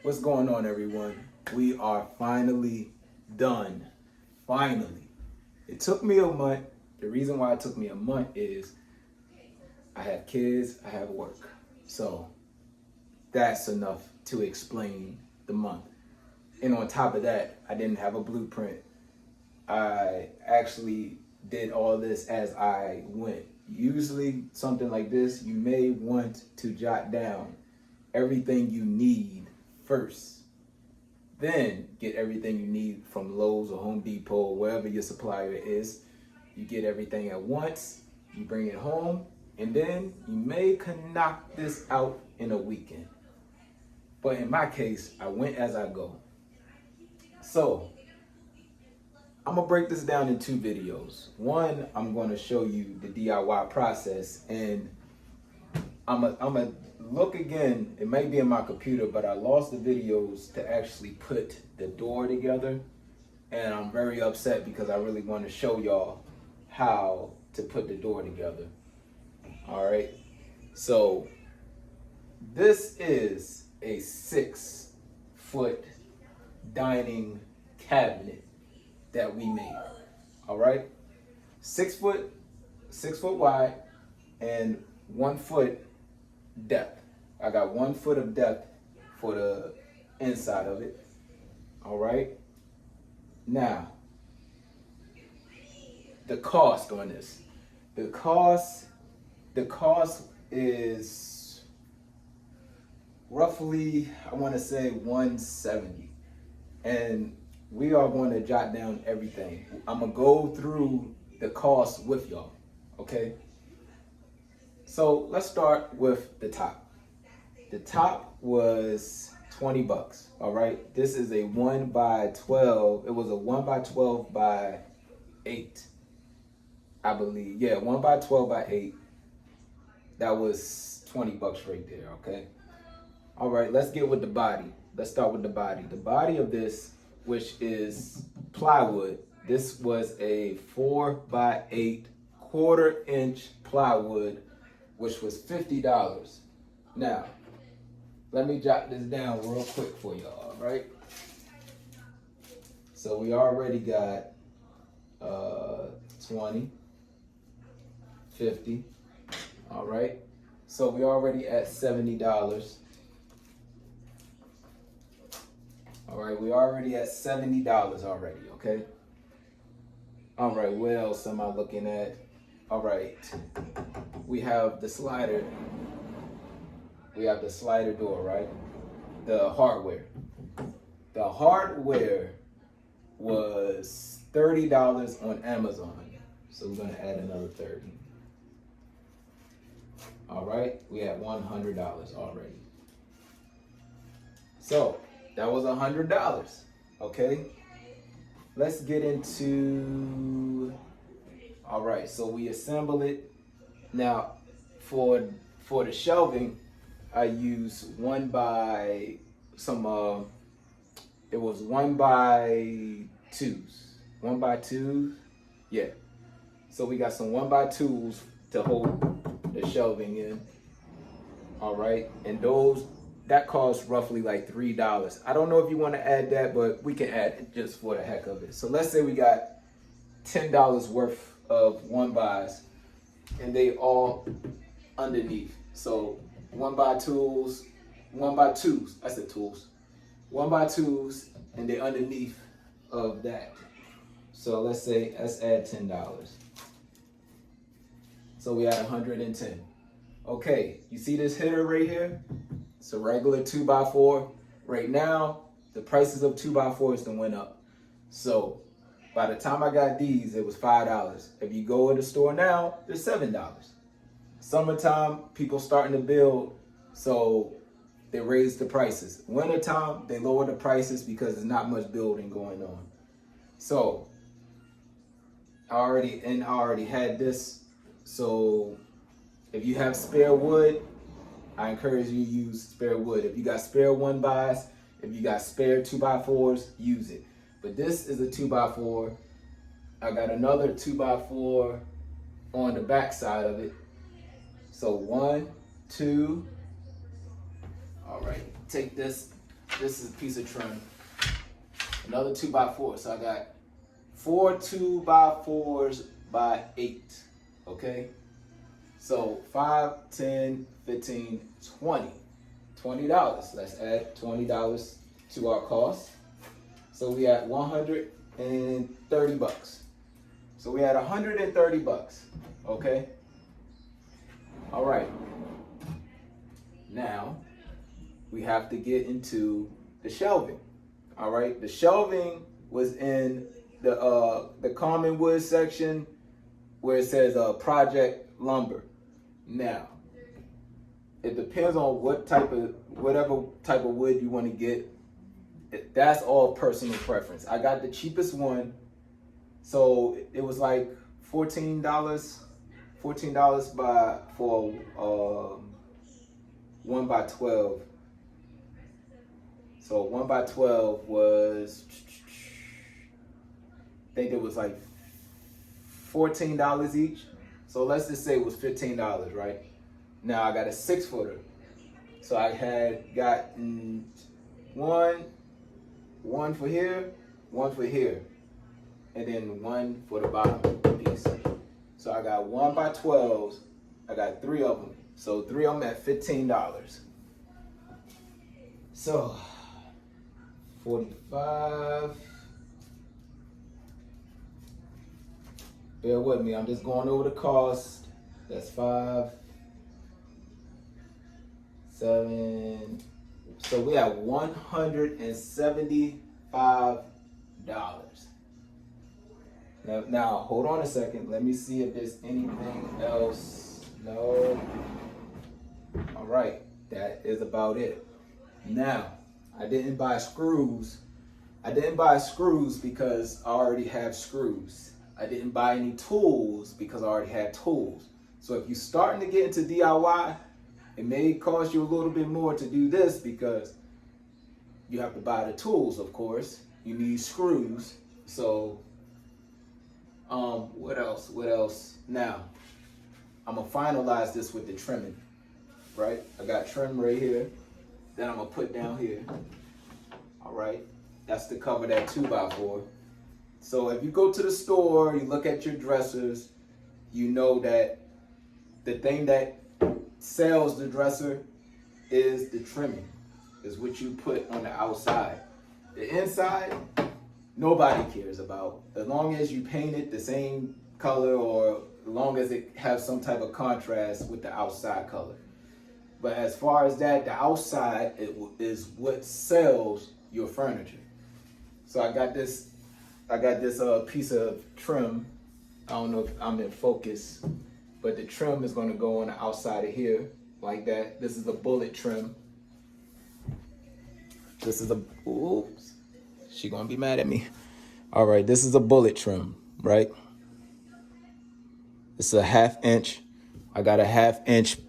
What's going on, everyone? We are finally done. Finally. It took me a month. The reason why it took me a month is I have kids, I have work. So that's enough to explain the month. And on top of that, I didn't have a blueprint. I actually did all this as I went. Usually something like this, you may want to jot down everything you need first. Then get everything you need from Lowe's or Home Depot, wherever your supplier is. You get everything at once, you bring it home, and then you may can knock this out in a weekend. But in my case, I went as I go. So I'm gonna break this down in two videos. One, I'm gonna show you the DIY process, and I'm gonna look again. It might be in my computer, but I lost the videos to actually put the door together, and I'm very upset because I really want to show y'all how to put the door together. All right, so this is a 6-foot dining cabinet that we made. All right, 6 foot wide and 1 foot depth. I got 1 foot of depth for the inside of it. All right, now the cost on this. The cost is roughly, I want to say $170, and we are going to jot down everything. I'm gonna go through the cost with y'all. Okay, so let's start with the top. The top was $20. All right, this is a 1x12. It was a 1x12 by 8, I believe. Yeah, 1x12 by 8. That was $20 right there. Okay. All right, let's get with the body. Let's start with the body. The body of this, which is plywood, this was a 4x8 1/4-inch plywood, which was $50. Now, let me jot this down real quick for y'all, all right? So we already got 20, 50, all right? So we already at $70. All right, we already at $70 already, okay? All right, what else am I looking at? All right, we have the slider. We have the slider door, right? The hardware. The hardware was $30 on Amazon. So we're gonna add another 30. All right, we had $100 already. So that was $100, okay? Let's get into, all right, so we assemble it. Now, for the shelving, I use it was 1x2s. 1x2s, yeah. So we got some 1x2s to hold the shelving in, all right? And that costs roughly like $3. I don't know if you want to add that, but we can add it just for the heck of it. So let's say we got $10 worth of 1x's, and they all underneath. So 1x2s, I said tools, 1x2s, and they underneath of that. So let's add $10. So we had 110. Okay, you see this header right here? It's a regular 2x4. Right now, the prices of 2x4s done went up. So by the time I got these, it was $5. If you go to the store now, they're $7. Summertime, people starting to build, so they raise the prices. Wintertime, they lower the prices because there's not much building going on. So I already had this. So if you have spare wood, I encourage you to use spare wood. If you got spare 1x's, if you got spare 2x4s, use it. But this is a 2x4. I got another 2x4 on the back side of it. So 1, 2. All right, take this this is a piece of trim. Another 2x4. So I got 4 2x4s by 8. Okay? So 5, 10, 15, 20. $20. Let's add $20 to our cost. So we had 130 bucks. So we had 130 bucks. Okay? All right. Now we have to get into the shelving. All right? The shelving was in the common wood section where it says project lumber. Now, it depends on whatever type of wood you want to get. That's all personal preference. I got the cheapest one, so it was like $14 for 1x12. So 1x12 was, I think it was like $14 each. So let's just say it was $15, right? Now I got a 6-footer. So I had gotten one for here, one for here, and then one for the bottom piece. So I got 1x12s. I got 3 of them. So 3 of them at $15. So 45. Bear with me. I'm just going over the cost. That's 5, 7. So we have $175. Now, hold on a second. Let me see if there's anything else. No. All right. That is about it. Now, I didn't buy screws. I didn't buy screws because I already have screws. I didn't buy any tools because I already had tools. So if you're starting to get into DIY, it may cost you a little bit more to do this because you have to buy the tools, of course. You need screws. So, what else? Now, I'm gonna finalize this with the trimming, right? I got trim right here. Then I'm gonna put down here. All right, that's to cover that 2x4. So if you go to the store, you look at your dressers, you know that the thing that sells the dresser is the trimming, is what you put on the outside. The inside, nobody cares about. As long as you paint it the same color or as long as it has some type of contrast with the outside color. But as far as that, the outside is what sells your furniture. So I got this piece of trim. I don't know if I'm in focus, but the trim is going to go on the outside of here like that. This is a bullet trim. This is oops, she gonna be mad at me. All right, this is a bullet trim, right? It's a 1/2 inch. I got a 1/2 inch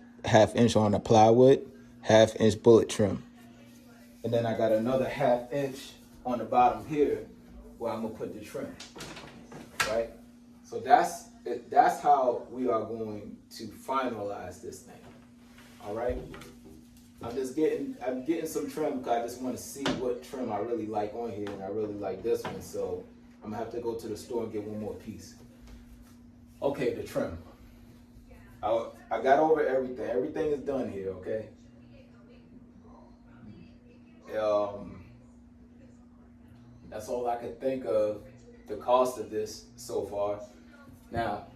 on the plywood, 1/2 inch bullet trim. And then I got another 1/2 inch on the bottom here where I'm gonna put the trim, right? So that's how we are going to finalize this thing, all right? I'm getting some trim because I just want to see what trim I really like on here, and I really like this one, so I'm gonna have to go to the store and get one more piece. Okay, the trim. I got over everything. Everything is done here, okay? That's all I could think of, the cost of this so far. Now,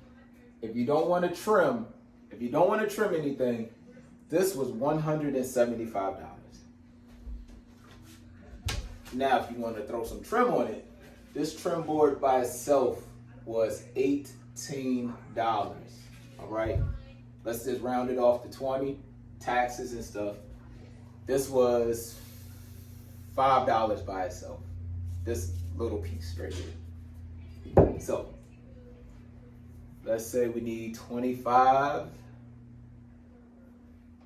if you don't want to trim anything, this was $175. Now, if you want to throw some trim on it, this trim board by itself was $18. All right, let's just round it off to 20, taxes and stuff. This was $5 by itself. This little piece right here. So let's say we need 25.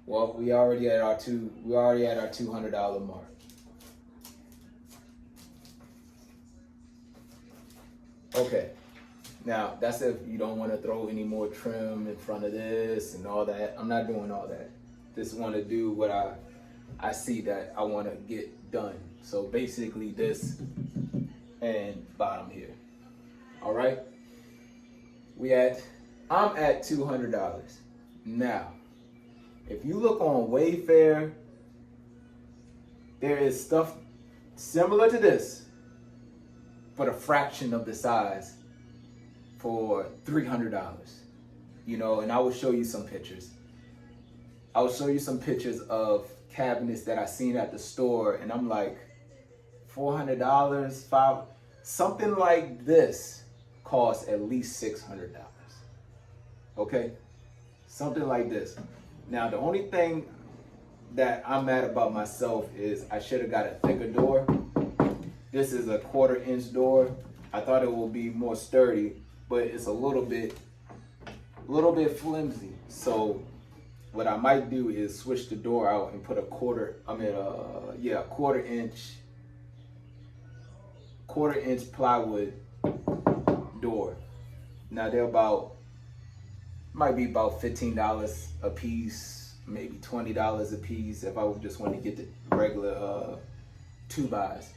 Well, we already at our $200 mark. Okay, now that's if you don't want to throw any more trim in front of this and all that. I'm not doing all that. Just want to do what I I see that I want to get done. So basically this and bottom here. All right. I'm at $200. Now, if you look on Wayfair, there is stuff similar to this, but a fraction of the size for $300. You know, and I will show you some pictures. I will show you some pictures of cabinets that I seen at the store, and I'm like, $400, something like this costs at least $600. Okay, something like this. Now, the only thing that I'm mad about myself is I should have got a thicker door. This is a 1/4 inch door. I thought it would be more sturdy, but it's a little bit flimsy. So what I might do is switch the door out and put a 1/4 inch plywood door. Now they're might be about $15 a piece, maybe $20 a piece if I just want to get the regular 2x.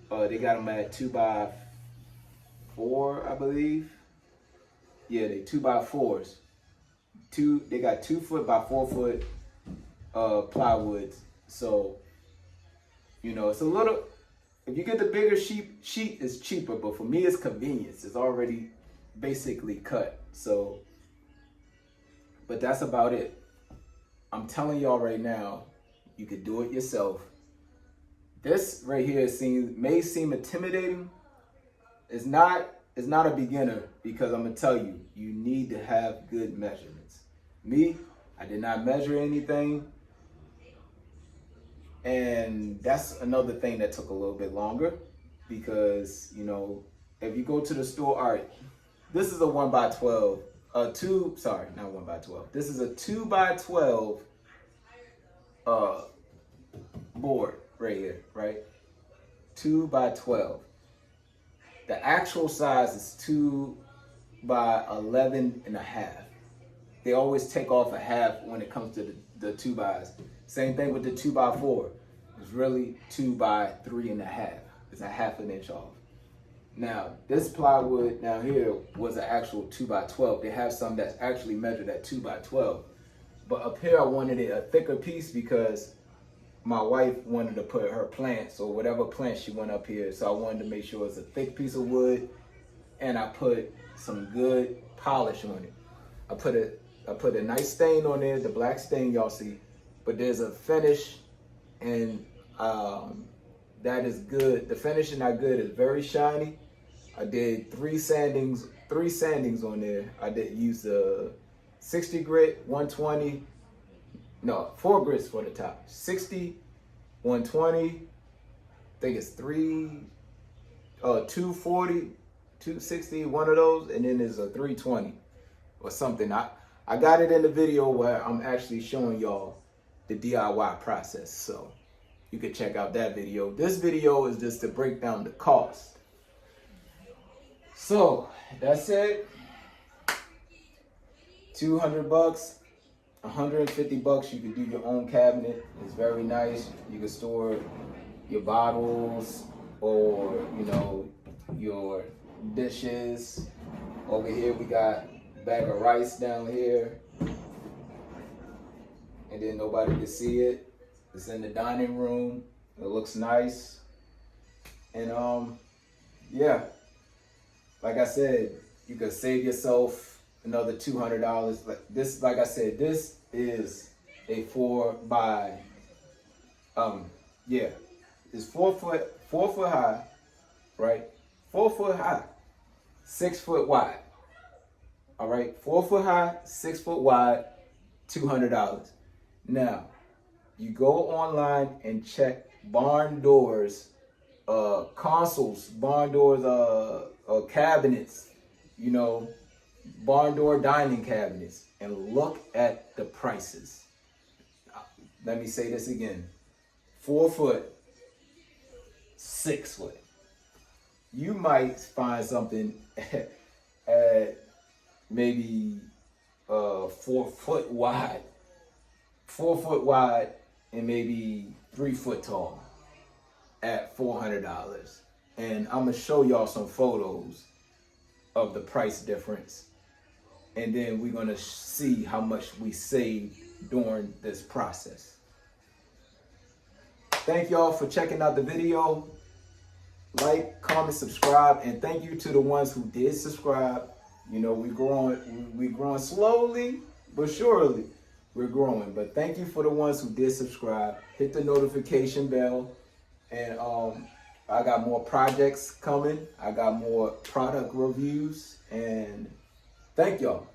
They got them at 2x4, I believe. Yeah, they 2x4s. They got 2 foot by 4 foot plywoods. So, you know, it's a little. If you get the bigger sheet, it's cheaper. But for me, it's convenience. It's already basically cut. So, but that's about it. I'm telling y'all right now, you could do it yourself. This right here may seem intimidating. It's not a beginner, because I'm gonna tell you, you need to have good measurements. Me, I did not measure anything. And that's another thing that took a little bit longer, because, you know, if you go to the store, all right, this is a 1x12, not 1x12. This is a 2x12 board right here, right? 2x12. The actual size is 2x11.5. They always take off a half when it comes to the 2x's. Same thing with the 2x4. It's really 2x3.5. It's a ½ inch off. Now, this plywood down here was an actual 2x12. They have some that's actually measured at 2x12. But up here, I wanted it a thicker piece because my wife wanted to put her plants, or whatever plant she went up here. So I wanted to make sure it's a thick piece of wood, and I put some good polish on it. I put a nice stain on there, the black stain y'all see, but there's a finish, and that is good. The finish is not good. It's very shiny. I did 3 sandings on there. I did use the 60 grit, 120. No, 4 grits for the top. 60, 120. I think it's 240, 260, one of those, and then there's a 320 or something. I got it in the video where I'm actually showing y'all the DIY process, so you can check out that video. This video is just to break down the cost. So that's it. $200, $150. You can do your own cabinet. It's very nice. You can store your bottles, or, you know, your dishes. Over here we got a bag of rice down here, and then nobody can see it. It's in the dining room. It looks nice. And yeah, like I said, you could save yourself another $200. Like I said, this is a 4x it's 4 foot high, right? 4 foot high, 6 foot wide. All right, 4 foot high, 6 foot wide, $200. Now, you go online and check barn doors, consoles, barn doors, cabinets, you know, barn door dining cabinets, and look at the prices. Let me say this again. 4 foot, 6 foot. You might find something at maybe 4 foot wide. 4 foot wide, and maybe 3 foot tall at $400. And I'm gonna show y'all some photos of the price difference. And then we're gonna see how much we saved during this process. Thank y'all for checking out the video. Like, comment, subscribe, and thank you to the ones who did subscribe. You know, we're growing slowly but surely. We're growing, but thank you for the ones who did subscribe. Hit the notification bell, and I got more projects coming. I got more product reviews, and thank y'all.